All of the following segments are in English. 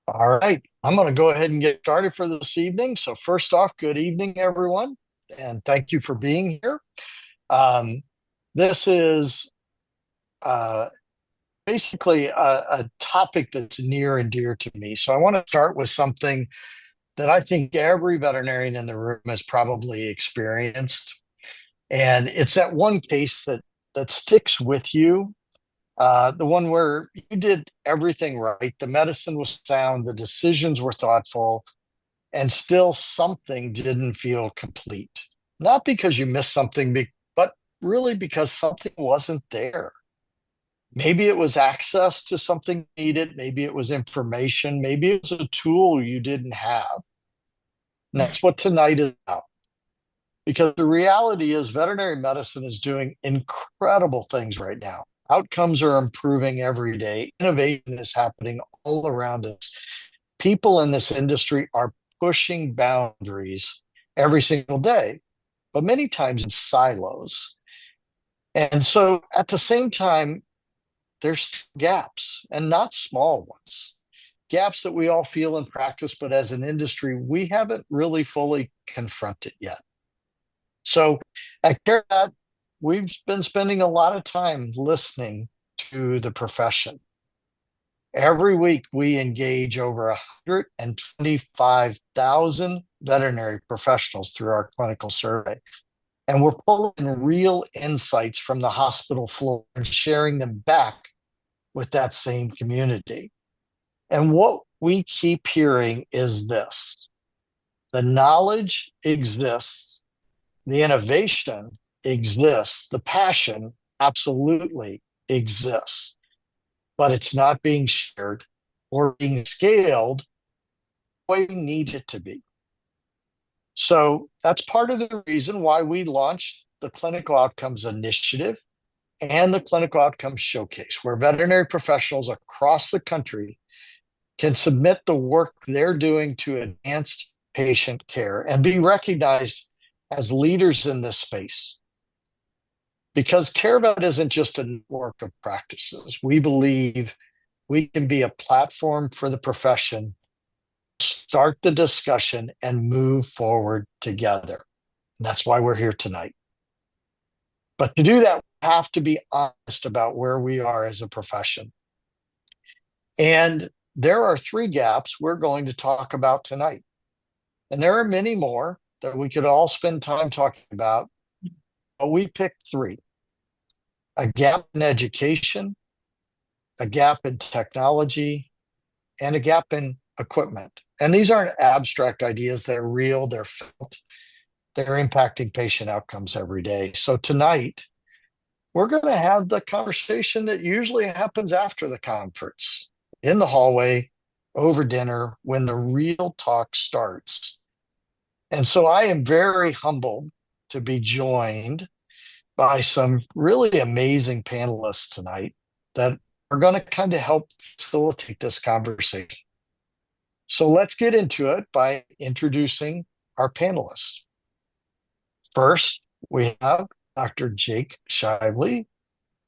All right, I'm going to go ahead and get started for this evening. So, first off, good evening, everyone, and thank you for being here. Um, this is uh, basically a topic that's near and dear to me. So, I want to start with something that I think every veterinarian in the room has probably experienced, and it's that one case that sticks with you. The one where you did everything right, the medicine was sound, the decisions were thoughtful, and still something didn't feel complete. Not because you missed something, but really because something wasn't there. Maybe it was access to something needed. Maybe it was information. Maybe it was a tool you didn't have. And that's what tonight is about. Because the reality is, veterinary medicine is doing incredible things right now. Outcomes are improving every day. Innovation is happening all around us. People in this industry are pushing boundaries every single day, but many times in silos. And so at the same time, there's gaps and not small ones. Gaps that we all feel in practice, but as an industry, we haven't really fully confronted yet. So at CareVet, we've been spending a lot of time listening to the profession. Every week, we engage over 125,000 veterinary professionals through our clinical survey. And we're pulling real insights from the hospital floor and sharing them back with that same community. And what we keep hearing is this: the knowledge exists, the innovation exists, the passion absolutely exists, but it's not being shared or being scaled the way we need it to be. So that's part of the reason why we launched the Clinical Outcomes Initiative and the Clinical Outcomes Showcase, where veterinary professionals across the country can submit the work they're doing to advance patient care and be recognized as leaders in this space. Because CareVet isn't just a network of practices. We believe we can be a platform for the profession, start the discussion, and move forward together. And that's why we're here tonight. But to do that, we have to be honest about where we are as a profession. And there are three gaps we're going to talk about tonight. And there are many more that we could all spend time talking about, but we picked three: a gap in education, a gap in technology, and a gap in equipment. And these aren't abstract ideas, they're real, they're felt, they're impacting patient outcomes every day. So tonight, we're going to have the conversation that usually happens after the conference, in the hallway, over dinner, when the real talk starts. And so I am very humbled to be joined by some really amazing panelists tonight that are going to kind of help facilitate this conversation. So let's get into it by introducing our panelists. First, we have Dr. Jake Shivley,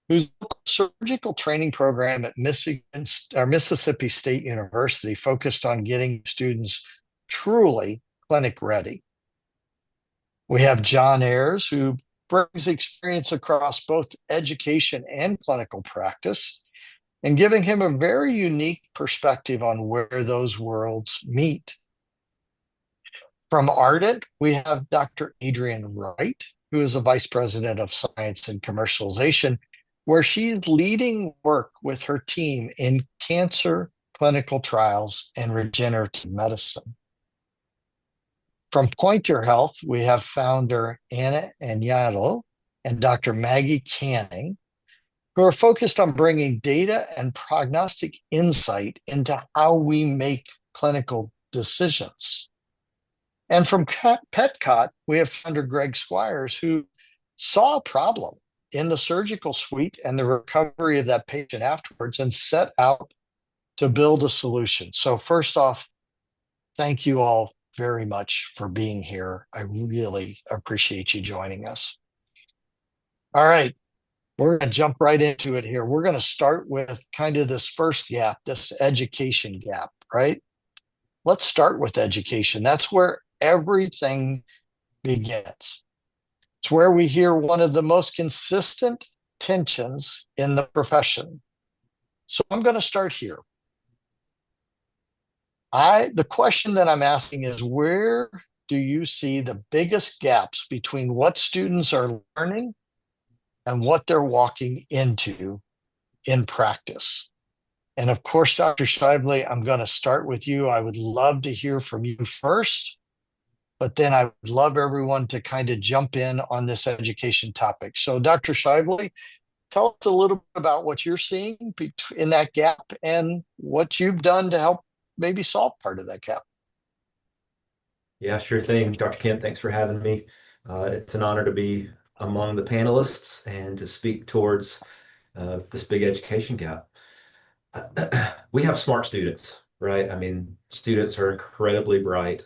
who's a surgical training program at Mississippi State University focused on getting students truly clinic ready. We have Jon Aryers, who brings experience across both education and clinical practice, and giving him a very unique perspective on where those worlds meet. From Ardent, we have Dr. Adrienne Wright, who is a vice president of science and commercialization, where she's leading work with her team in cancer clinical trials and regenerative medicine. From Pointer Health, we have founder Anna Agnello and Dr. Maggie Canning, who are focused on bringing data and prognostic insight into how we make clinical decisions. And from Petcott, we have founder Greg Squires, who saw a problem in the surgical suite and the recovery of that patient afterwards and set out to build a solution. So first off, thank you all very much for being here. I really appreciate you joining us. All right, we're going to jump right into it here. We're going to start with kind of this first gap, this education gap, right? let's start with education. That's where everything begins. It's where we hear one of the most consistent tensions in the profession. So I'm going to start here. The question that I'm asking is, where do you see the biggest gaps between what students are learning and what they're walking into in practice? And of course, Dr. Shivley, I'm going to start with you. I would love to hear from you first, but then I would love everyone to kind of jump in on this education topic. So, Dr. Shivley, tell us a little bit about what you're seeing in that gap and what you've done to help maybe solve part of that gap. Yeah, sure thing. Dr. Kent, thanks for having me. It's an honor to be among the panelists and to speak towards this big education gap. We have smart students, right? I mean, students are incredibly bright.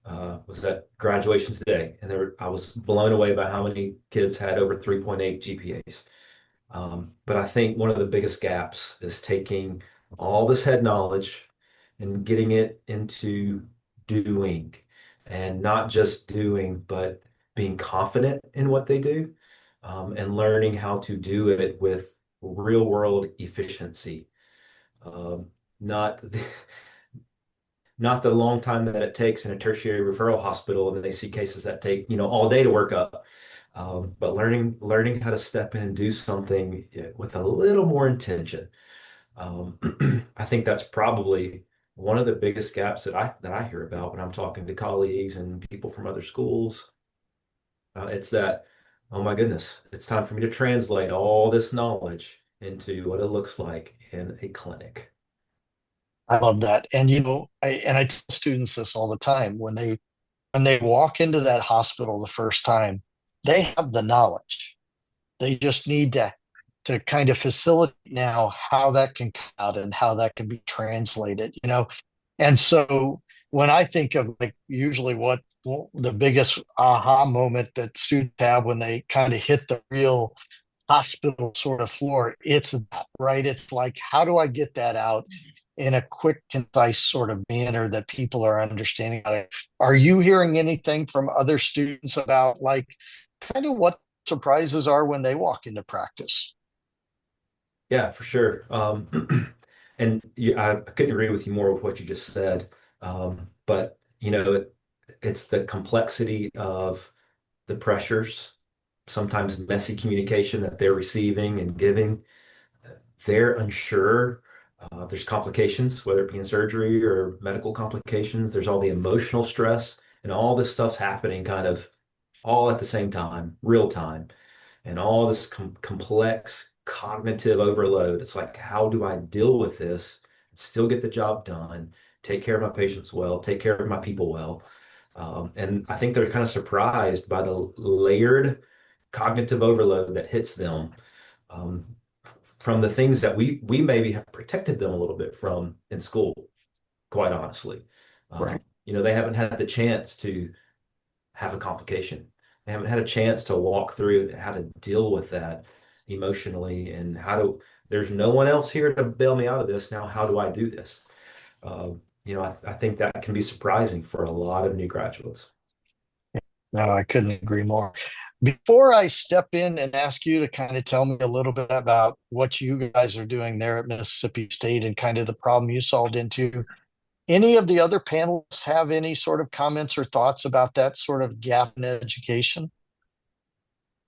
Was at graduation today, and I was blown away by how many kids had over 3.8 GPAs. But I think one of the biggest gaps is taking all this head knowledge and getting it into doing, and not just doing, but being confident in what they do, and learning how to do it with real world efficiency. Not the, not the long time that it takes in a tertiary referral hospital, and then they see cases that take, all day to work up. But learning how to step in and do something with a little more intention. Um, I think that's probably one of the biggest gaps that I hear about when I'm talking to colleagues and people from other schools. It's that, oh my goodness, it's time for me to translate all this knowledge into what it looks like in a clinic. I love that. And I tell students this all the time when they walk into that hospital the first time, they have the knowledge. They just need to kind of facilitate now how that can come out and how that can be translated. And so when I think of like usually what the biggest aha moment that students have when they kind of hit the real hospital sort of floor, it's that, right? It's like, how do I get that out in a quick, concise sort of manner that people are understanding about it? Are you hearing anything from other students about like kind of what surprises are when they walk into practice? Yeah, for sure. And I couldn't agree with you more with what you just said. But it's the complexity of the pressures, sometimes messy communication that they're receiving and giving. They're unsure. There's complications, whether it be in surgery or medical complications. There's all the emotional stress, and all this stuff's happening kind of all at the same time, real time, and all this complex cognitive overload. It's like, how do I deal with this, still get the job done, take care of my patients well, take care of my people well? And I think they're kind of surprised by the layered cognitive overload that hits them, um, from the things that we maybe have protected them a little bit from in school, quite honestly. Right. They haven't had the chance to have a complication. They haven't had a chance to walk through how to deal with that emotionally, and there's no one else here to bail me out of this. Now, how do I do this? I think that can be surprising for a lot of new graduates. No, I couldn't agree more. Before I step in and ask you to kind of tell me a little bit about what you guys are doing there at Mississippi State and kind of the problem you solved into, any of the other panelists have any sort of comments or thoughts about that sort of gap in education?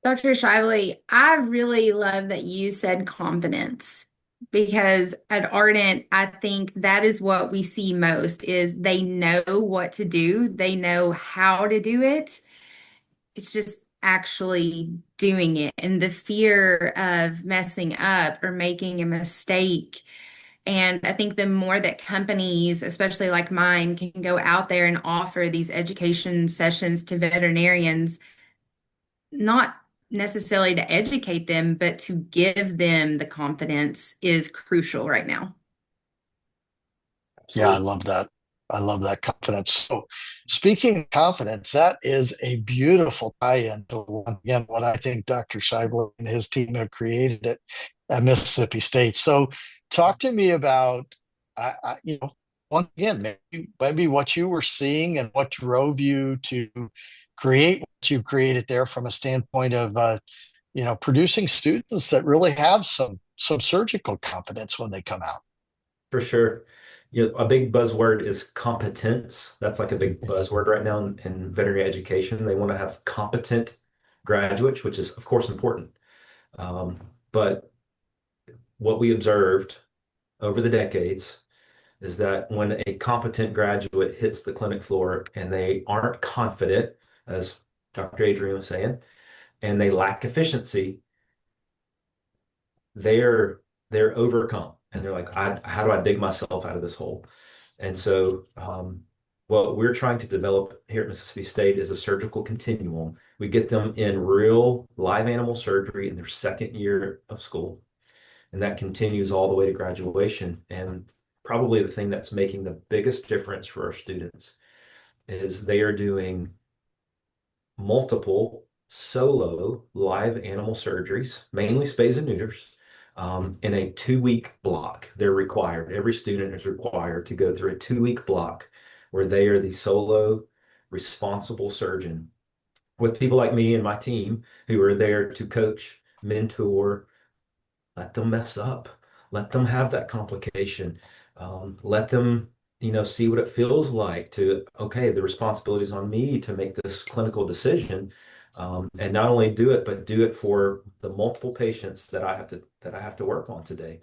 Dr. Shively, I really love that you said confidence because at Ardent, I think that is what we see most is they know what to do. They know how to do it. It's just actually doing it and the fear of messing up or making a mistake. And I think the more that companies, especially like mine, can go out there and offer these education sessions to veterinarians, not necessarily to educate them, but to give them the confidence is crucial right now. Yeah, I Absolutely. love that. I love that confidence. So, speaking of confidence, that is a beautiful tie-in to once again what I think Dr. Scheibler and his team have created at Mississippi State. So, talk to me about, once again, maybe what you were seeing and what drove you to create what you've created there from a standpoint of producing students that really have some surgical confidence when they come out. For sure. A big buzzword is competence. That's like a big buzzword right now in veterinary education. They want to have competent graduates, which is, of course, important. But what we observed over the decades is that when a competent graduate hits the clinic floor and they aren't confident, as Dr. Adrienne was saying, and they lack efficiency, they're overcome and they're like, how do I dig myself out of this hole? And so what we're trying to develop here at Mississippi State is a surgical continuum. We get them in real live animal surgery in their second year of school, and that continues all the way to graduation. And probably the thing that's making the biggest difference for our students is they are doing multiple solo live animal surgeries, mainly spays and neuters, in a 2-week block. They're required, every student is required to go through a 2-week block where they are the solo responsible surgeon with people like me and my team who are there to coach, mentor, let them mess up, let them have that complication, let them see what it feels like to, okay, the responsibility is on me to make this clinical decision, and not only do it, but do it for the multiple patients that I have to work on today.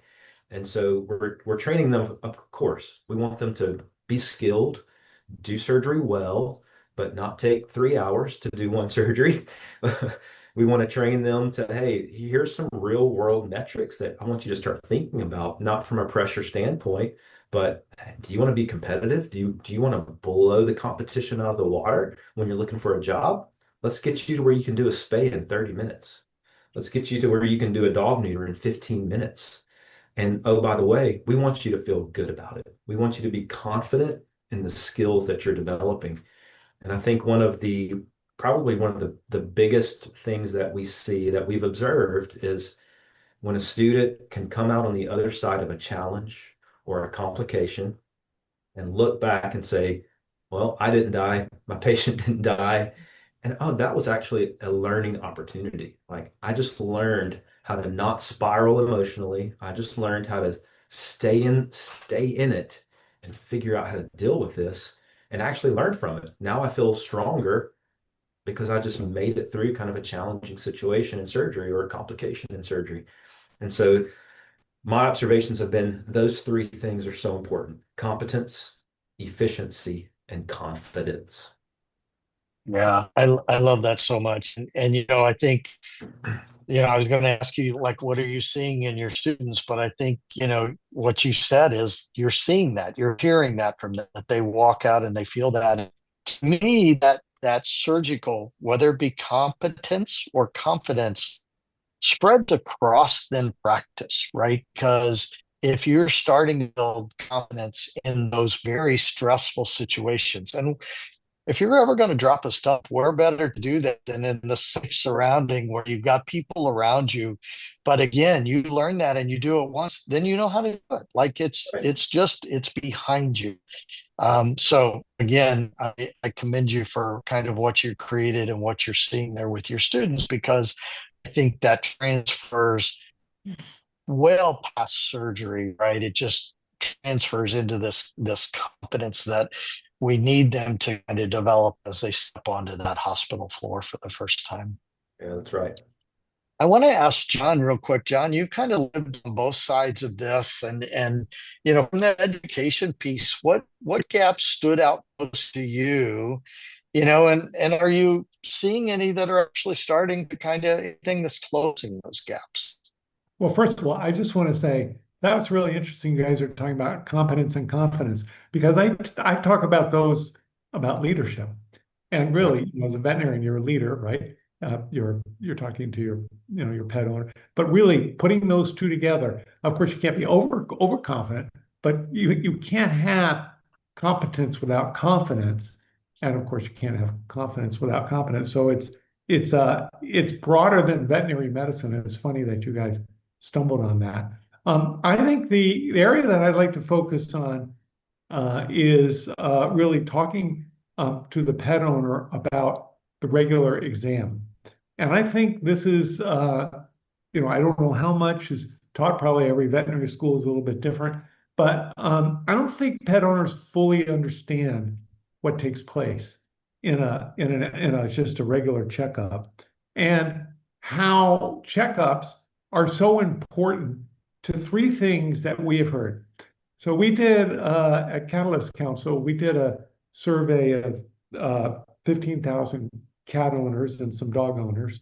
And so we're training them, of course. We want them to be skilled, do surgery well, but not take 3 hours to do one surgery. We want to train them to, hey, here's some real world metrics that I want you to start thinking about, not from a pressure standpoint, but do you want to be competitive? Do you want to blow the competition out of the water when you're looking for a job? Let's get you to where you can do a spay in 30 minutes. Let's get you to where you can do a dog neuter in 15 minutes. And oh, by the way, we want you to feel good about it. We want you to be confident in the skills that you're developing. And I think probably one of the biggest things that we see that we've observed is when a student can come out on the other side of a challenge or a complication and look back and say, well, I didn't die, my patient didn't die. And oh, that was actually a learning opportunity. Like I just learned how to not spiral emotionally. I just learned how to stay in it and figure out how to deal with this and actually learn from it. Now I feel stronger because I just made it through kind of a challenging situation in surgery or a complication in surgery. And so my observations have been those 3 things are so important: competence, efficiency, and confidence. Yeah, I love that so much. And I think, I was going to ask you, like, what are you seeing in your students? But I think, what you said is you're seeing that, you're hearing that from them, that they walk out and they feel that. To me, that surgical, whether it be competence or confidence, spreads across then practice, right? Because if you're starting to build confidence in those very stressful situations, and if you're ever going to drop a stump, where better to do that than in the safe surrounding where you've got people around you? But again, you learn that and you do it once, then you know how to do it. Like it's behind you. So again, I commend you for kind of what you created and what you're seeing there with your students, because I think that transfers well past surgery, right? It just transfers into this competence that we need them to kind of develop as they step onto that hospital floor for the first time. Yeah, that's right. I want to ask Jon real quick. Jon, you've kind of lived on both sides of this, and from that education piece, what gaps stood out most to you? And are you seeing any that are actually starting to kind of thing that's closing those gaps? Well, first of all, I just want to say that's really interesting. You guys are talking about competence and confidence, because I talk about those about leadership. And really, as a veterinarian, you're a leader, right? You're talking to your pet owner, but really putting those 2 together. Of course, you can't be overconfident, but you can't have competence without confidence, and of course, you can't have confidence without competence. So it's broader than veterinary medicine. And it's funny that you guys stumbled on that. I think the area that I'd like to focus on is really talking to the pet owner about the regular exam. And I think this is, I don't know how much is taught. Probably every veterinary school is a little bit different, but I don't think pet owners fully understand what takes place in a just a regular checkup, and how checkups are so important to three things that we have heard. So we did at Catalyst Council, we did a survey of 15,000 cat owners and some dog owners.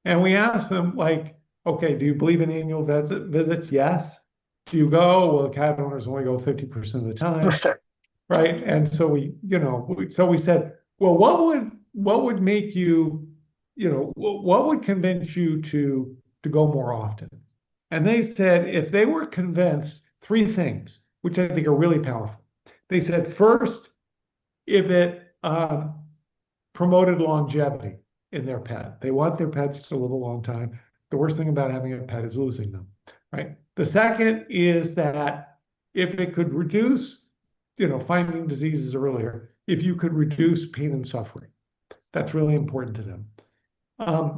And we asked them, like, okay, do you believe in annual visits? Yes. Do you go? Well, cat owners only go 50% of the time, right? And so we said, well, what would make you, what would convince you to go more often? And they said if they were convinced, three things, which I think are really powerful. They said, first, if it promoted longevity in their pet. They want their pets to live a long time. The worst thing about having a pet is losing them, right? The second is that if it could reduce, finding diseases earlier, if you could reduce pain and suffering, that's really important to them.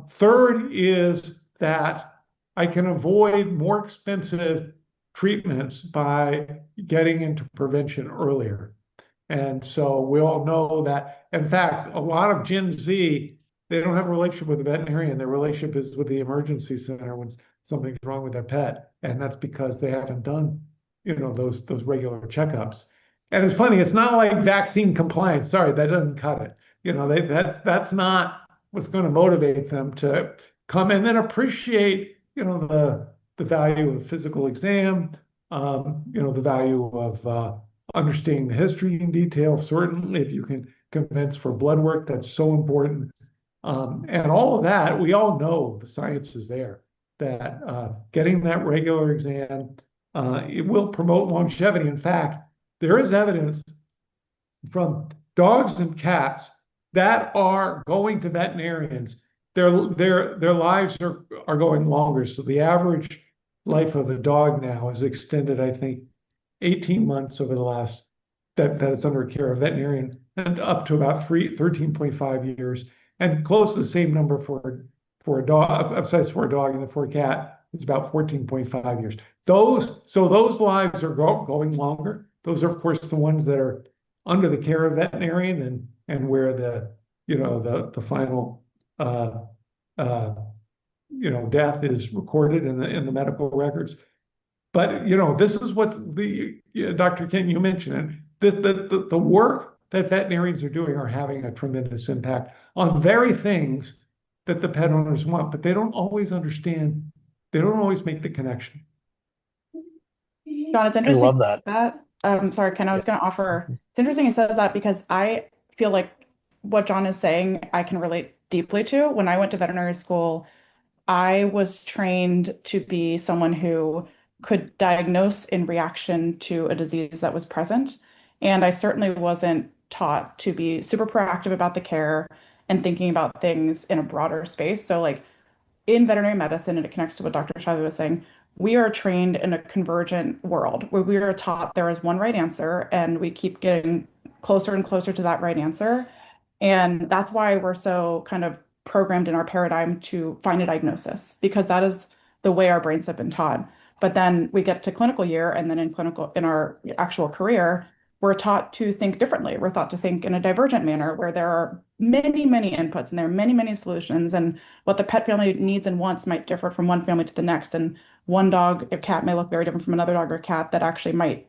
Third is that I can avoid more expensive treatments by getting into prevention earlier. And so we all know that, in fact, a lot of Gen Z, they don't have a relationship with a veterinarian. Their relationship is with the emergency center when something's wrong with their pet. And that's because they haven't done, those regular checkups. And it's funny, it's not like vaccine compliance. Sorry, that doesn't cut it. That's not what's going to motivate them to come and then appreciate, the value of physical exam, the value of understanding the history in detail. Certainly, if you can convince for blood work, that's so important. And all of that, we all know the science is there, that getting that regular exam, it will promote longevity. In fact, there is evidence from dogs and cats that are going to veterinarians. Their lives are going longer. So the average life of a dog now is extended, I think, 18 months over the last, that is under care of a veterinarian, and up to about 13.5 years, and close to the same number for a dog, of size for a dog, and for a cat, it's about 14.5 years. Those lives are going longer. Those are, of course, the ones that are under the care of a veterinarian, and where the final death is recorded in the medical records. But this is what Dr. Ken, you mentioned it. The work that veterinarians are doing are having a tremendous impact on very things that the pet owners want, but they don't always understand. They don't always make the connection. Jon, it's I interesting love that. sorry, Ken, I was going to offer. It's interesting he says that, because I feel like what Jon is saying, I can relate deeply to. When I went to veterinary school, I was trained to be someone who could diagnose in reaction to a disease that was present. And I certainly wasn't taught to be super proactive about the care and thinking about things in a broader space. So, like, in veterinary medicine, and it connects to what Dr. Shivley was saying, we are trained in a convergent world where we are taught there is one right answer, and we keep getting closer and closer to that right answer. And that's why we're so kind of programmed in our paradigm to find a diagnosis, because that is the way our brains have been taught. But then we get to clinical year, and then in our actual career, we're taught to think differently. We're taught to think in a divergent manner, where there are many, many inputs and there are many, many solutions, and what the pet family needs and wants might differ from one family to the next. And one dog or cat may look very different from another dog or cat that actually might,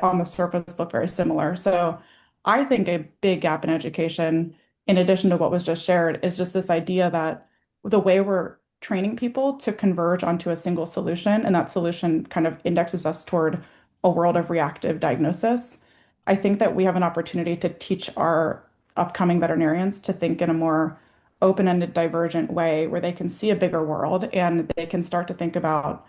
on the surface, look very similar. So I think a big gap in education, in addition to what was just shared, is just this idea that the way we're training people to converge onto a single solution, and that solution kind of indexes us toward a world of reactive diagnosis. I think that we have an opportunity to teach our upcoming veterinarians to think in a more open-ended, divergent way, where they can see a bigger world and they can start to think about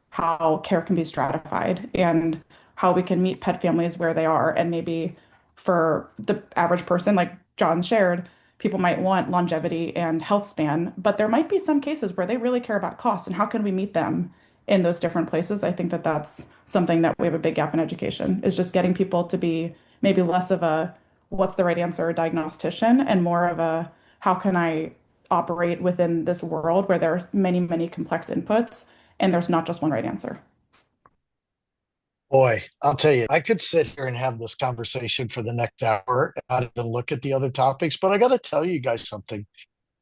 how care can be stratified and how we can meet pet families where they are. And maybe for the average person, like Jon shared, people might want longevity and health span, but there might be some cases where they really care about cost, and how can we meet them in those different places. I think that that's something that we have a big gap in education, is just getting people to be maybe less of a what's the right answer, a diagnostician, and more of a how can I operate within this world where there's many, many complex inputs and there's not just one right answer. Boy, I'll tell you, I could sit here and have this conversation for the next hour and not even look at the other topics, but I got to tell you guys something.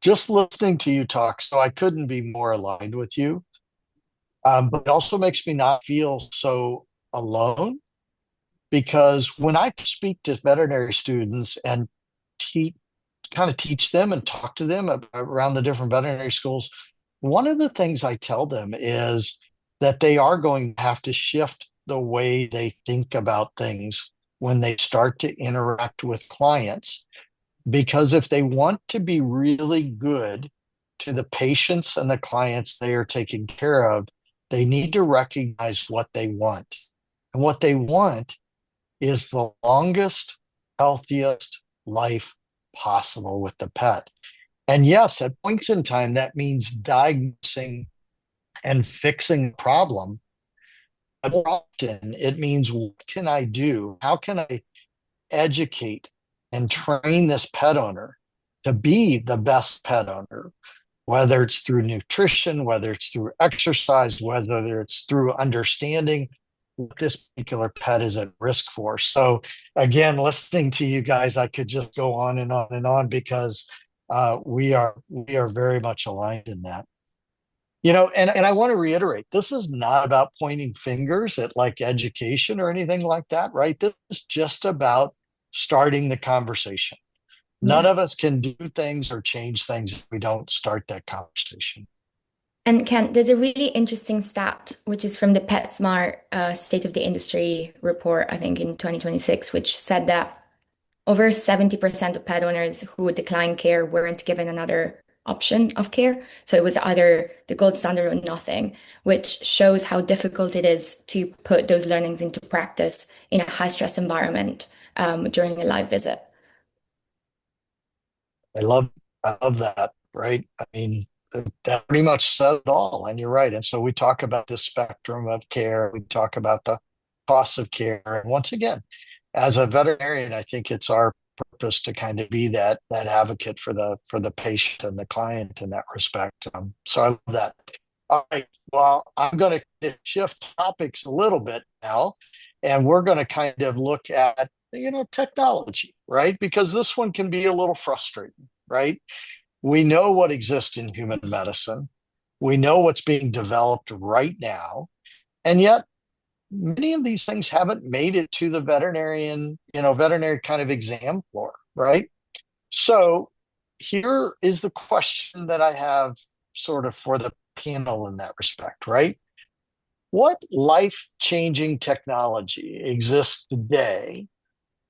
Just listening to you talk, so I couldn't be more aligned with you. But it also makes me not feel so alone, because when I speak to veterinary students and kind of teach them and talk to them around the different veterinary schools, one of the things I tell them is that they are going to have to shift the way they think about things when they start to interact with clients. Because if they want to be really good to the patients and the clients they are taking care of, they need to recognize what they want. And what they want is the longest, healthiest life possible with the pet. And yes, at points in time, that means diagnosing and fixing the problem. But more often, it means, what can I do? How can I educate and train this pet owner to be the best pet owner? Whether it's through nutrition, whether it's through exercise, whether it's through understanding what this particular pet is at risk for. So again, listening to you guys, I could just go on and on and on, because we are very much aligned in that. And I want to reiterate, this is not about pointing fingers at like education or anything like that, right? This is just about starting the conversation. None Yeah. of us can do things or change things if we don't start that conversation. And Ken, there's a really interesting stat, which is from the PetSmart State of the Industry report, I think in 2026, which said that over 70% of pet owners who declined care weren't given another option of care. So it was either the gold standard or nothing, which shows how difficult it is to put those learnings into practice in a high stress environment during a live visit. I love that, right? I mean, that pretty much says it all. And you're right. And so we talk about the spectrum of care. We talk about the cost of care. And once again, as a veterinarian, I think it's our purpose to kind of be that advocate for the patient and the client in that respect. So I love that. All right. Well, I'm going to shift topics a little bit now, and we're going to kind of look at technology, right? Because this one can be a little frustrating, right? We know what exists in human medicine. We know what's being developed right now. And yet many of these things haven't made it to the veterinary kind of exam floor, right? So here is the question that I have sort of for the panel in that respect, right? What life-changing technology exists today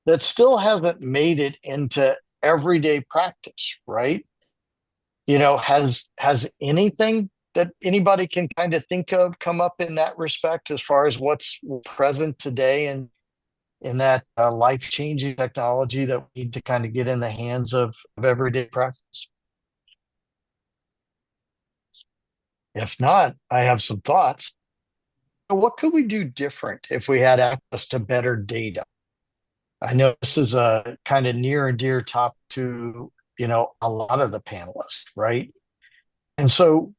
that still hasn't made it into everyday practice, right? Has anything that anybody can kind of think of come up in that respect, as far as what's present today and in that life-changing technology that we need to kind of get in the hands of everyday practice? If not, I have some thoughts. So what could we do different if we had access to better data? I know this is a kind of near and dear topic to, a lot of the panelists, right? And so,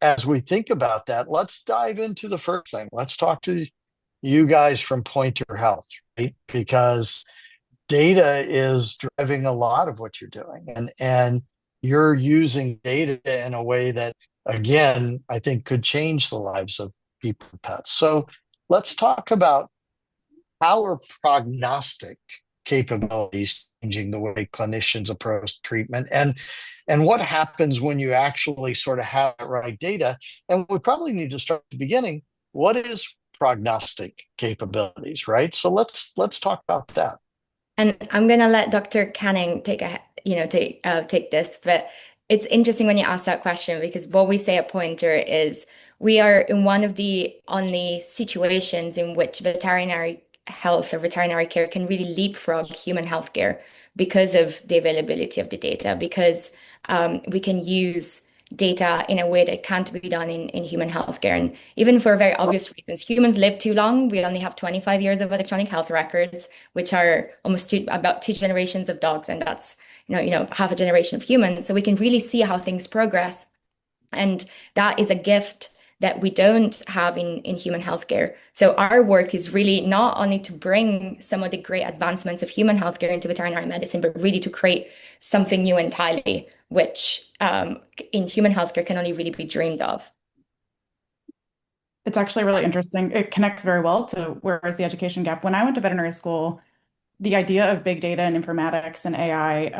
as we think about that, let's dive into the first thing. Let's talk to you guys from Pointer Health, right? Because data is driving a lot of what you're doing, and you're using data in a way that, again, I think could change the lives of people and pets. So let's talk about how are prognostic capabilities changing the way clinicians approach treatment, and what happens when you actually sort of have the right data. And we probably need to start at the beginning. What is prognostic capabilities, right? So let's talk about that. And I'm gonna let Dr. Canning take this, but it's interesting when you ask that question, because what we say at Pointer is we are in one of the only situations in which veterinary health or veterinary care can really leapfrog human healthcare because of the availability of the data, because we can use data in a way that can't be done in human healthcare. And even for very obvious reasons, humans live too long. We only have 25 years of electronic health records, which are about two generations of dogs, and that's half a generation of humans. So we can really see how things progress. And that is a gift that we don't have in human healthcare. So our work is really not only to bring some of the great advancements of human healthcare into veterinary medicine, but really to create something new entirely, which in human healthcare can only really be dreamed of. It's actually really interesting. It connects very well to where is the education gap. When I went to veterinary school, the idea of big data and informatics and AI,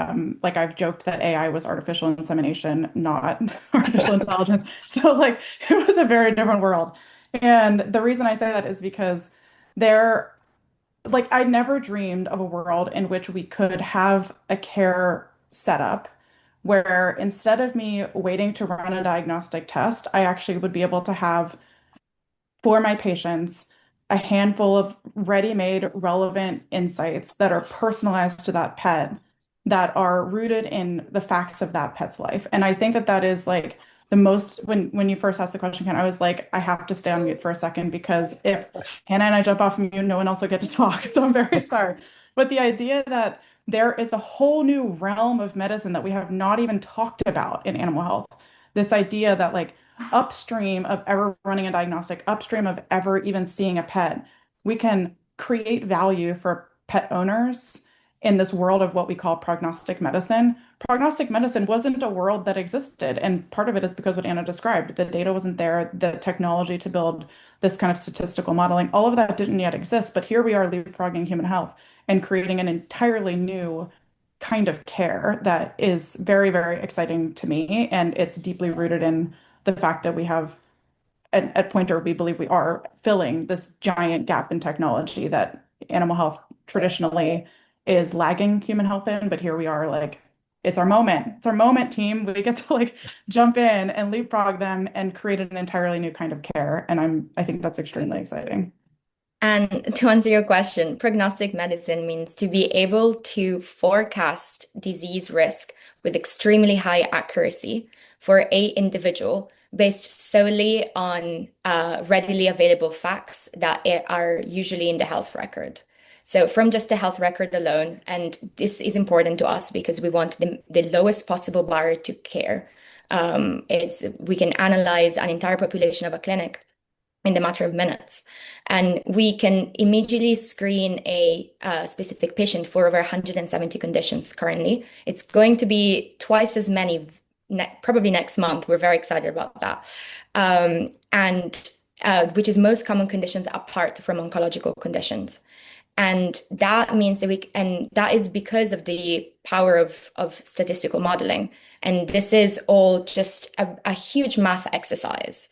like I've joked that AI was artificial insemination, not artificial intelligence. So like it was a very different world. And the reason I say that is because there, like I never dreamed of a world in which we could have a care setup where instead of me waiting to run a diagnostic test, I actually would be able to have for my patients a handful of ready-made relevant insights that are personalized to that pet that are rooted in the facts of that pet's life. And I think that that is like the most when you first asked the question, Ken, I was like, I have to stay on mute for a second because if Hannah and I jump off mute, no one else will get to talk. So I'm very sorry. But the idea that there is a whole new realm of medicine that we have not even talked about in animal health. This idea that like upstream of ever running a diagnostic, upstream of ever even seeing a pet, we can create value for pet owners in this world of what we call prognostic medicine. Prognostic medicine wasn't a world that existed. And part of it is because what Anna described, the data wasn't there, the technology to build this kind of statistical modeling, all of that didn't yet exist. But here we are leapfrogging human health and creating an entirely new kind of care that is very, very exciting to me. And it's deeply rooted in the fact that we have at Pointer, we believe we are filling this giant gap in technology that animal health traditionally is lagging human health in, but here we are like, it's our moment. It's our moment, team. We get to like jump in and leapfrog them and create an entirely new kind of care. And I think that's extremely exciting. And to answer your question, prognostic medicine means to be able to forecast disease risk with extremely high accuracy for a individual based solely on readily available facts that are usually in the health record. So from just the health record alone, and this is important to us because we want the lowest possible barrier to care, is we can analyze an entire population of a clinic in the matter of minutes. And we can immediately screen a specific patient for over 170 conditions currently. It's going to be twice as many probably next month. We're very excited about that. And which is most common conditions apart from oncological conditions. And that means that and that is because of the power of statistical modeling. And this is all just a huge math exercise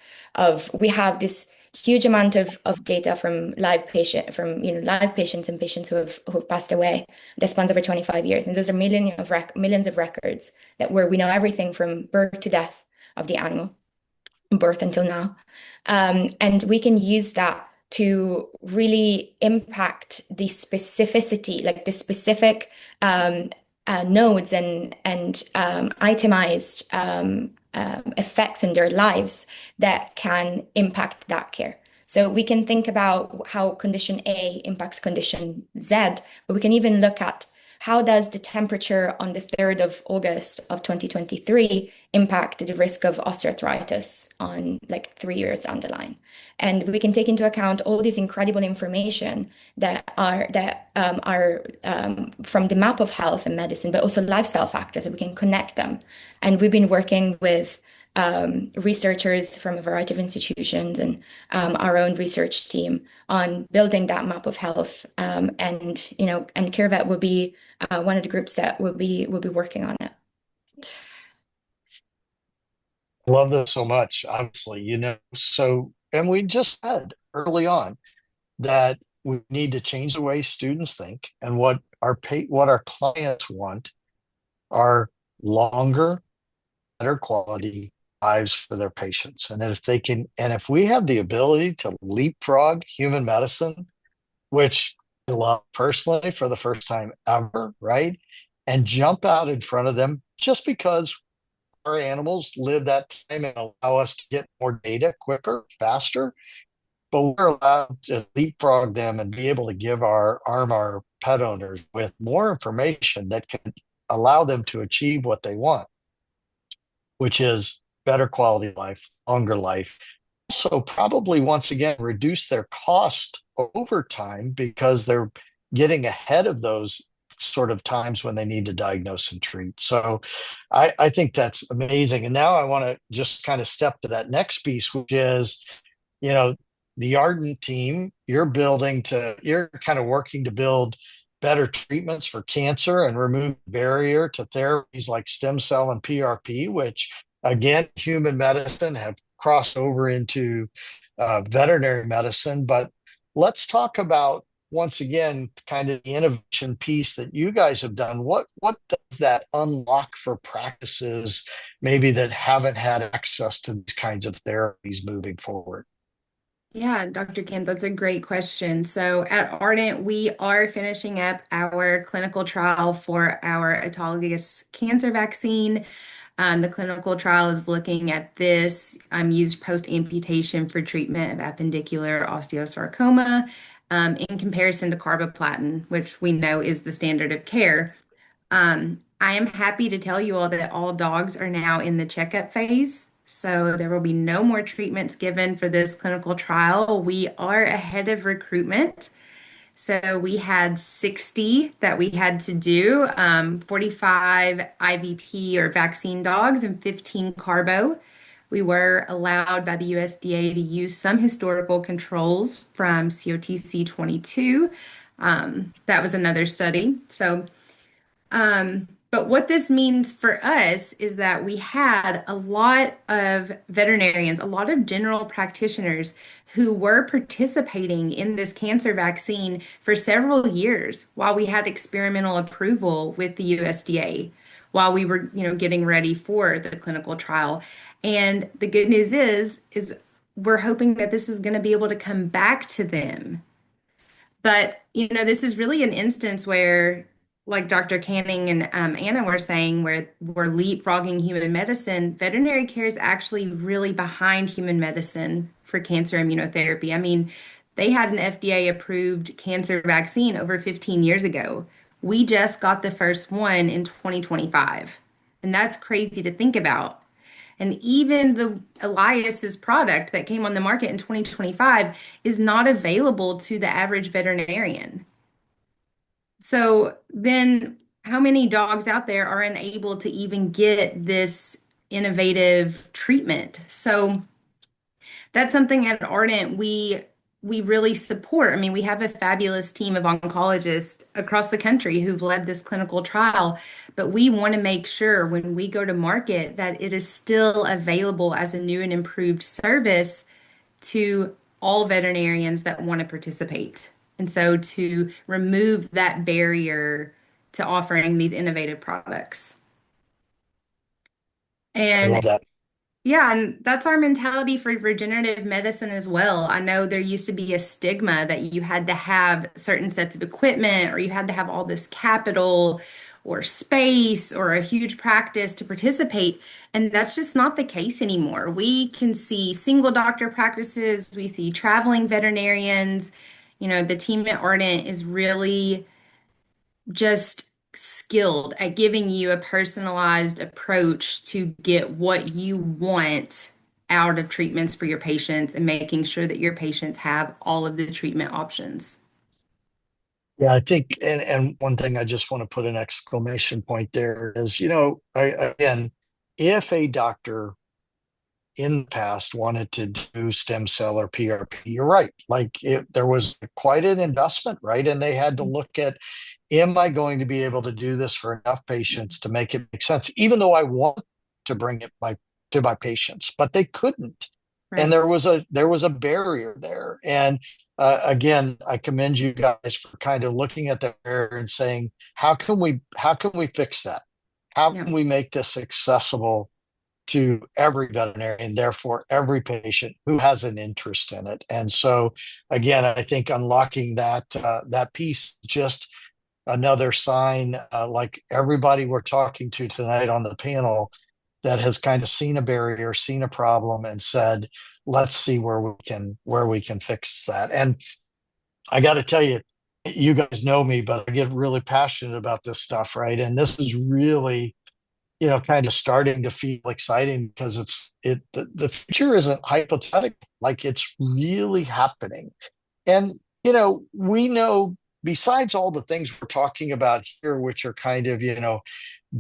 we have this huge amount of data from live patients and patients who have passed away that spans over 25 years. And those are millions of records where we know everything from birth to death of the animal, birth until now. And we can use that to really impact the specificity, like the specific nodes and itemized effects in their lives that can impact that care. So we can think about how condition A impacts condition Z, but we can even look at how does the temperature on the 3rd of August of 2023 impact the risk of osteoarthritis on like 3 years down the line. And we can take into account all this incredible information that are from the map of health and medicine, but also lifestyle factors, and we can connect them. And we've been working with researchers from a variety of institutions and our own research team on building that map of health. And CareVet will be one of the groups that will be working on it. Love this so much, obviously, and we just said early on that we need to change the way students think, and what our clients want are longer, better quality lives for their patients. And if we have the ability to leapfrog human medicine, which I love personally for the first time ever, right? And jump out in front of them just because our animals live that time and allow us to get more data quicker, faster, but we're allowed to leapfrog them and be able to arm our pet owners with more information that can allow them to achieve what they want, which is better quality of life, longer life. So probably once again reduce their cost over time because they're getting ahead of those sort of times when they need to diagnose and treat. So I think that's amazing. And now I want to just kind of step to that next piece, which is, you know, the Ardent team, you're kind of working to build better treatments for cancer and remove barrier to therapies like stem cell and PRP, which again, human medicine have crossed over into veterinary medicine. But let's talk about, once again, kind of the innovation piece that you guys have done. What does that unlock for practices maybe that haven't had access to these kinds of therapies moving forward? Yeah, Dr. Kent, that's a great question. So at Ardent, we are finishing up our clinical trial for our autologous cancer vaccine. The clinical trial is looking at this used post-amputation for treatment of appendicular osteosarcoma in comparison to carboplatin, which we know is the standard of care. I am happy to tell you all that all dogs are now in the checkup phase. So there will be no more treatments given for this clinical trial. We are ahead of recruitment. So we had 60 that we had to do, 45 IVP or vaccine dogs and 15 carbo. We were allowed by the USDA to use some historical controls from COTC 22. That was another study. But what this means for us is that we had a lot of veterinarians, a lot of general practitioners who were participating in this cancer vaccine for several years while we had experimental approval with the USDA, while we were, getting ready for the clinical trial. And the good news is we're hoping that this is going to be able to come back to them. But, this is really an instance where, like Dr. Canning and Anna were saying, where we're leapfrogging human medicine. Veterinary care is actually really behind human medicine for cancer immunotherapy. I mean, they had an FDA-approved cancer vaccine over 15 years ago. We just got the first one in 2025. And that's crazy to think about. And even the Elias's product that came on the market in 2025 is not available to the average veterinarian. So then how many dogs out there are unable to even get this innovative treatment? So that's something at Ardent we really support. I mean, we have a fabulous team of oncologists across the country who've led this clinical trial, but we want to make sure when we go to market that it is still available as a new and improved service to all veterinarians that want to participate. And so to remove that barrier to offering these innovative products. I love And that. yeah, and that's our mentality for regenerative medicine as well. I know there used to be a stigma that you had to have certain sets of equipment or you had to have all this capital or space or a huge practice to participate. And that's just not the case anymore. We can see single doctor practices, we see traveling veterinarians. The team at Ardent is really just skilled at giving you a personalized approach to get what you want out of treatments for your patients and making sure that your patients have all of the treatment options. Yeah, I think, and one thing I just want to put an exclamation point there is, again, if a doctor in the past wanted to do stem cell or PRP, you're right. There was quite an investment, right? And they had to look at, am I going to be able to do this for enough patients to make it make sense? Even though I want to bring it to my patients, but they couldn't. Right. And there was a barrier there. And again, I commend you guys for kind of looking at the barrier and saying, how can we fix that? How Yeah. can we make this accessible to every veterinarian, therefore every patient who has an interest in it? And so, again, I think unlocking that piece, just another sign, like everybody we're talking to tonight on the panel, that has kind of seen a barrier, seen a problem, and said, let's see where we can fix that. And I got to tell you, you guys know me, but I get really passionate about this stuff, right? And this is really, kind of starting to feel exciting because the future isn't hypothetical, like it's really happening. And we know, besides all the things we're talking about here, which are kind of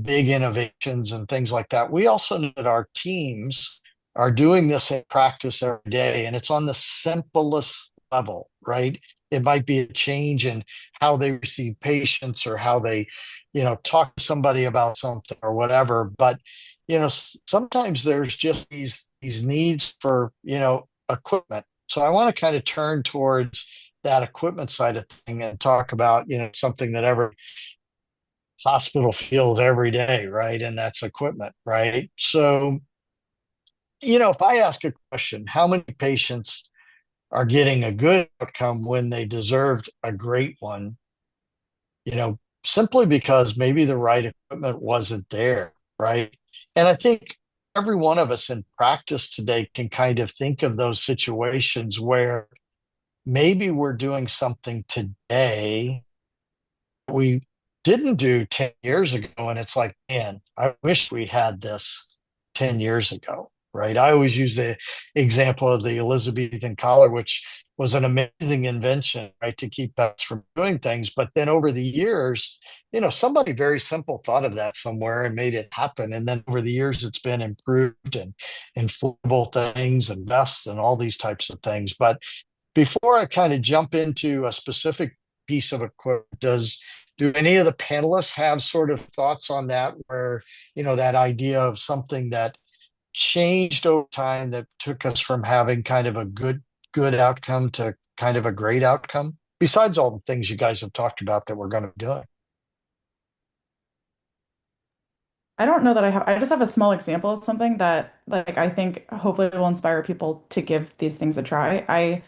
big innovations and things like that, we also know that our teams are doing this in practice every day, and it's on the simplest level, right? It might be a change in how they receive patients, or how they talk to somebody about something or whatever. But sometimes there's just these needs for equipment. So I want to kind of turn towards that equipment side of thing and talk about something that every hospital feels every day, right? And that's equipment, right? So if I ask a question, how many patients are getting a good outcome when they deserved a great one, simply because maybe the right equipment wasn't there, right? And I think every one of us in practice today can kind of think of those situations where maybe we're doing something today we didn't do 10 years ago. And it's like, man, I wish we had this 10 years ago, right? I always use the example of the Elizabethan collar, which was an amazing invention, right, to keep pets from doing things. But then over the years, somebody very simple thought of that somewhere and made it happen. And then over the years, it's been improved, and inflatable things and vests and all these types of things. But before I kind of jump into a specific piece of equipment, do any of the panelists have sort of thoughts on that, where that idea of something that changed over time, that took us from having kind of a good outcome to kind of a great outcome, besides all the things you guys have talked about that we're going to be doing? I don't know that I just have a small example of something that like I think hopefully will inspire people to give these things a try.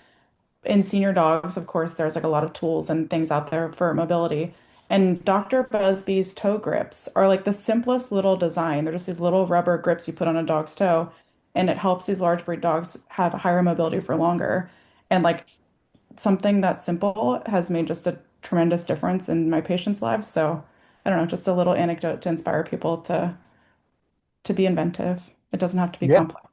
In senior dogs, of course, there's like a lot of tools and things out there for mobility. And Dr. Busby's toe grips are like the simplest little design. They're just these little rubber grips you put on a dog's toe, and it helps these large breed dogs have higher mobility for longer. And like something that simple has made just a tremendous difference in my patients' lives. So I don't know, just a little anecdote to inspire people to be inventive. It doesn't have to be Yeah. complex.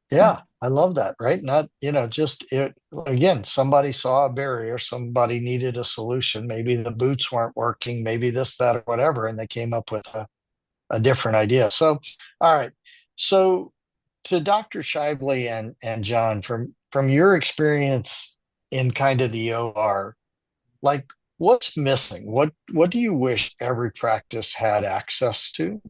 Yeah, I love that, right? Not, just it again, somebody saw a barrier, somebody needed a solution. Maybe the boots weren't working, maybe this, that, or whatever, and they came up with a different idea. So, all right. So to Dr. Shivley and Jon, from your experience in kind of the OR, like what's missing? What do you wish every practice had access to?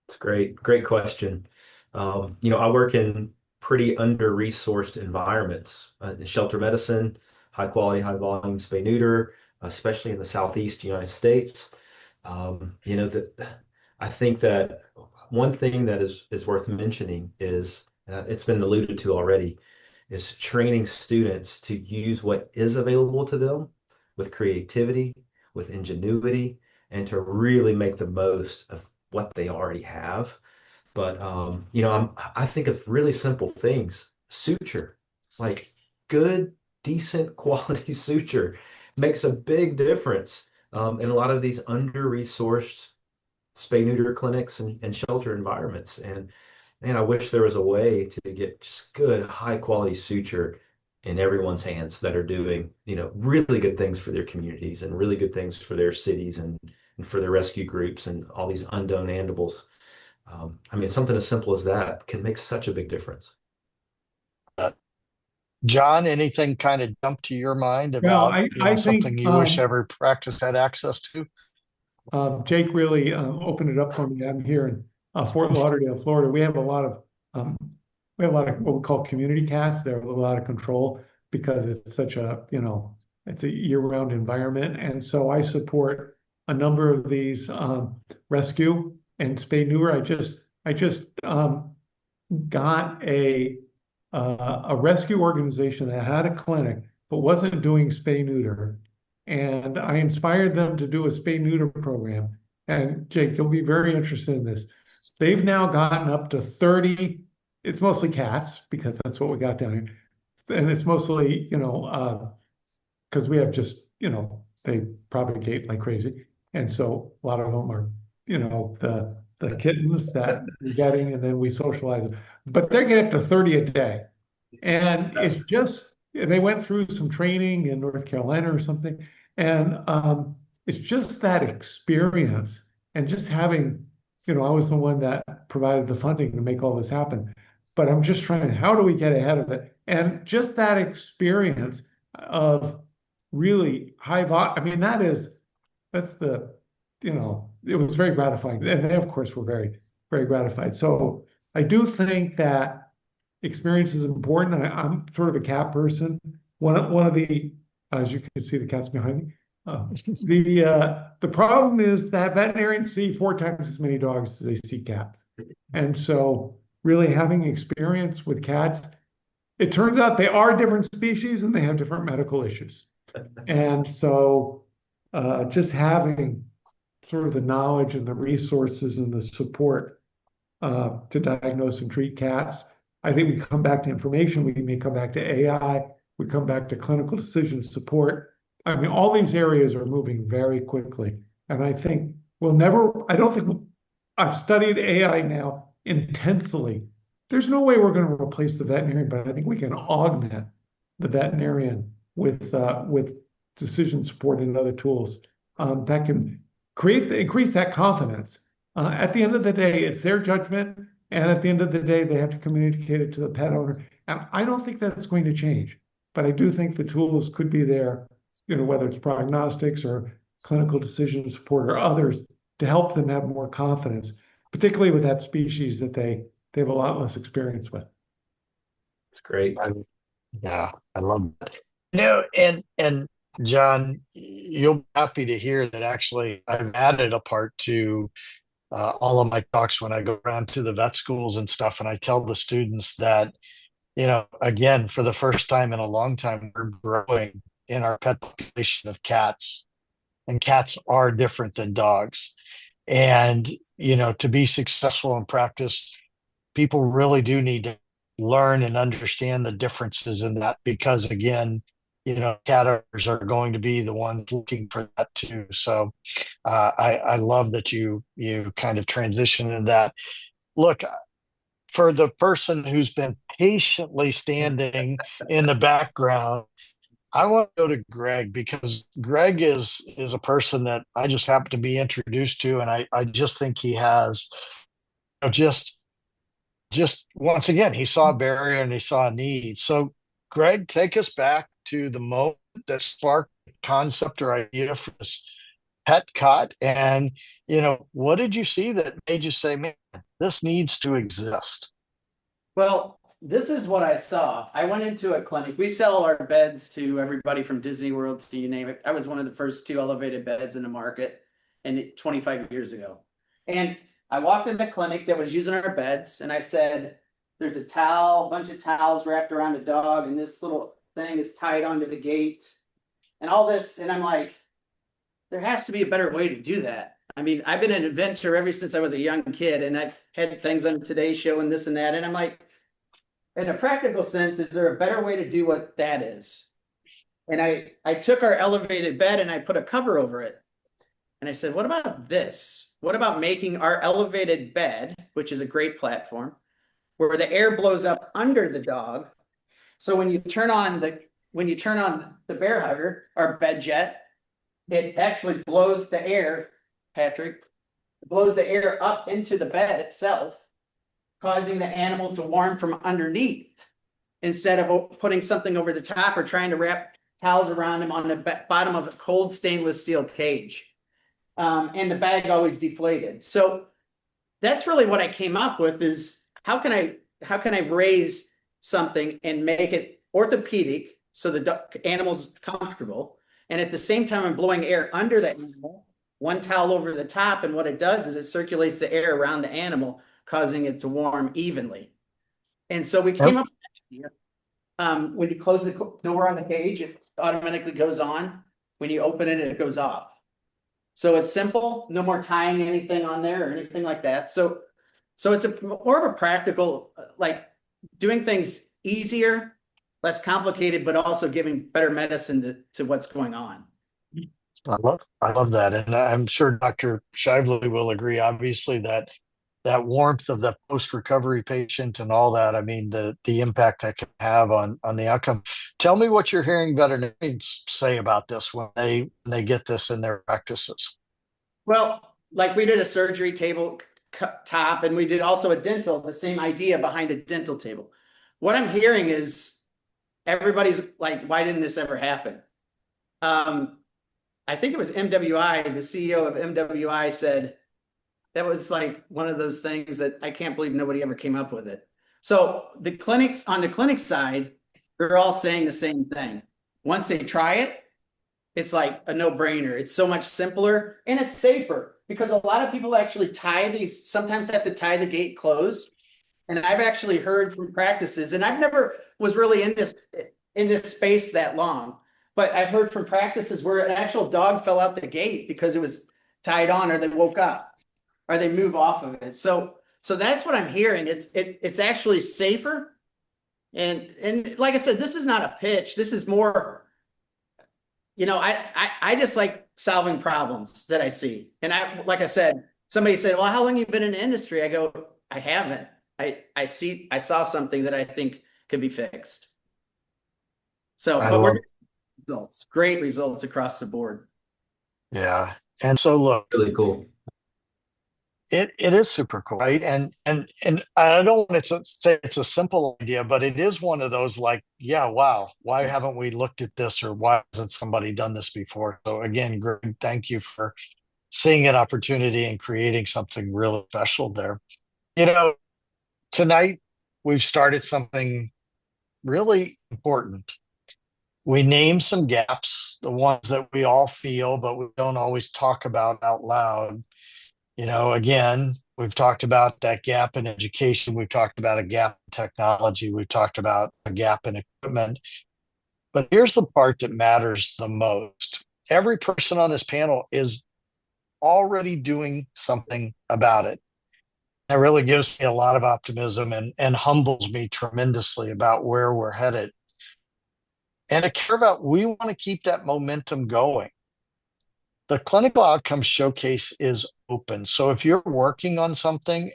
It's a great question. I work in pretty under-resourced environments, in shelter medicine, high quality, high volume spay neuter, especially in the Southeast United States. That I think that one thing that is worth mentioning is, it's been alluded to already, is training students to use what is available to them with creativity, with ingenuity, and to really make the most of what they already have. But I think of really simple things. Suture. It's like good, decent quality suture makes a big difference in a lot of these under-resourced spay neuter clinics and shelter environments. And man, I wish there was a way to get just good, high quality suture in everyone's hands that are doing, really good things for their communities and really good things for their cities and for their rescue groups and all these unknown animals. I mean, something as simple as that can make such a big difference. Jon, anything kind of jump to your mind Well, about, I something think you wish every practice had access to? Jake really opened it up for me. I'm here in Fort Lauderdale, Florida. Um, we have a lot of what we call community cats. They're a little out of control because it's such a, it's a year-round environment. And so I support a number of these rescue and spay neuter. I just got a rescue organization that had a clinic but wasn't doing spay neuter, and I inspired them to do a spay neuter program. and Jake, you'll be very interested in this. They've now gotten up to 30. It's mostly cats because that's what we got down here. And it's mostly, because we have just, they propagate like crazy. And so a lot of them are, the kittens that we're getting, and then we socialize them. But they're getting up to 30 a day. And it's just, they went through some training in North Carolina or something. And it's just that experience and just having, I was the one that provided the funding to make all this happen. But I'm just trying, how do we get ahead of it? And just that experience of really I mean, that's the, it was very gratifying. And they, of course, were very, very gratified. So I do think that experience is important. I'm sort of a cat person. One of the, as you can see, the cat's behind me. The problem is that veterinarians see 4 times as many dogs as they see cats. And so really having experience with cats, it turns out they are different species and they have different medical issues. And so just having sort of the knowledge and the resources and the support to diagnose and treat cats, I think we come back to information, we may come back to AI, we come back to clinical decision support. I mean, all these areas are moving very quickly. And I think I've studied AI now intensely. There's no way we're going to replace the veterinarian, but I think we can augment the veterinarian with decision support and other tools that can increase that confidence. At the end of the day, it's their judgment, and at the end of the day, they have to communicate it to the pet owner. And I don't think that's going to change, but I do think the tools could be there, whether it's prognostics or clinical decision support or others, to help them have more confidence, particularly with that species that they have a lot less experience with. It's great. Yeah, I love that. And Jon, you'll be happy to hear that actually I've added a part to all of my talks when I go around to the vet schools and stuff, and I tell the students that, again, for the first time in a long time, we're growing in our pet population of cats, and cats are different than dogs. And, to be successful in practice, people really do need to learn and understand the differences in that, because again, cat owners are going to be the ones looking for that too. So I love that you kind of transition into that. Look, for the person who's been patiently standing in the background, I want to go to Greg, because Greg is a person that I just happen to be introduced to, and I just think he has just once again, he saw a barrier and he saw a need. So Greg, take us back to the moment that sparked the concept or idea for this pet cot, and what did you see that made you say, man, this needs to exist? Well, this is what I saw. I went into a clinic. We sell our beds to everybody from Disney World to you name it. I was one of the first 2 elevated beds in the market, and 25 years ago. And I walked in the clinic that was using our beds, and I said, there's a bunch of towels wrapped around a dog, and this little thing is tied onto the gate and all this. And I'm like, there has to be a better way to do that. I mean, I've been an inventor ever since I was a young kid, and I've had things on Today Show and this and that. And I'm like, in a practical sense, is there a better way to do what that is? And I took our elevated bed and I put a cover over it. And I said, what about this? What about making our elevated bed, which is a great platform, where the air blows up under the dog? So when you turn on the bear hugger, our bed jet, it actually blows the air, Patrick, blows the air up into the bed itself, causing the animal to warm from underneath, instead of putting something over the top or trying to wrap towels around him on the bottom of a cold stainless steel cage. And the bag always deflated. So that's really what I came up with, is how can I raise something and make it orthopedic so the animal's comfortable, and at the same time I'm blowing air under the animal, one towel over the top, and what it does is it circulates the air around the animal, causing it to warm evenly. And so we came up with that idea. When you close the door on the cage, it automatically goes on. When you open it, it goes off. So it's simple, no more tying anything on there or anything like that. So it's more of a practical, like doing things easier, less complicated, but also giving better medicine to what's going on. I love that. And I'm sure Dr. Shivley will agree, obviously, that that warmth of the post-recovery patient and all that, I mean, the impact that can have on the outcome. Tell me what you're hearing veterinarians say about this when they get this in their practices. Well, like we did a surgery table top, and we did also a dental, the same idea behind a dental table. What I'm hearing is everybody's like, why didn't this ever happen? I think it was MWI, the CEO of MWI said, that was like one of those things that I can't believe nobody ever came up with it. So the clinics, on the clinic side, they're all saying the same thing. Once they try it, it's like a no-brainer. It's so much simpler and it's safer because a lot of people actually sometimes have to tie the gate closed. And I've actually heard from practices, and I've never was really in this space that long, but I've heard from practices where an actual dog fell out the gate because it was tied on, or they woke up, or they move off of it. So that's what I'm hearing. It's actually safer. And like I said, this is not a pitch. This is more, I just like solving problems that I see. And like I said, somebody said, well, how long have you been in the industry? I go, I haven't. I saw something that I think could be fixed. So, but we're results, great results across the board. Yeah. And so look, Really cool. it is super cool, right? And I don't want to say it's a simple idea, but it is one of those like, yeah, wow, why haven't we looked at this, or why hasn't somebody done this before? So again, Greg, thank you for seeing an opportunity and creating something really special there. Tonight we've started something really important. We named some gaps, the ones that we all feel, but we don't always talk about out loud. Again, we've talked about that gap in education. We've talked about a gap in technology. We've talked about a gap in equipment. But here's the part that matters the most. Every person on this panel is already doing something about it. That really gives me a lot of optimism and humbles me tremendously about where we're headed. And at CareVet, we want to keep that momentum going. The clinical outcomes showcase is open. So if you're working on something,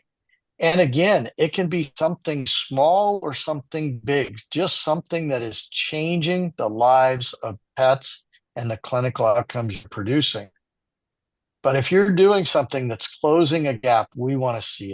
and again, it can be something small or something big, just something that is changing the lives of pets and the clinical outcomes you're producing. But if you're doing something that's closing a gap, we want to see it.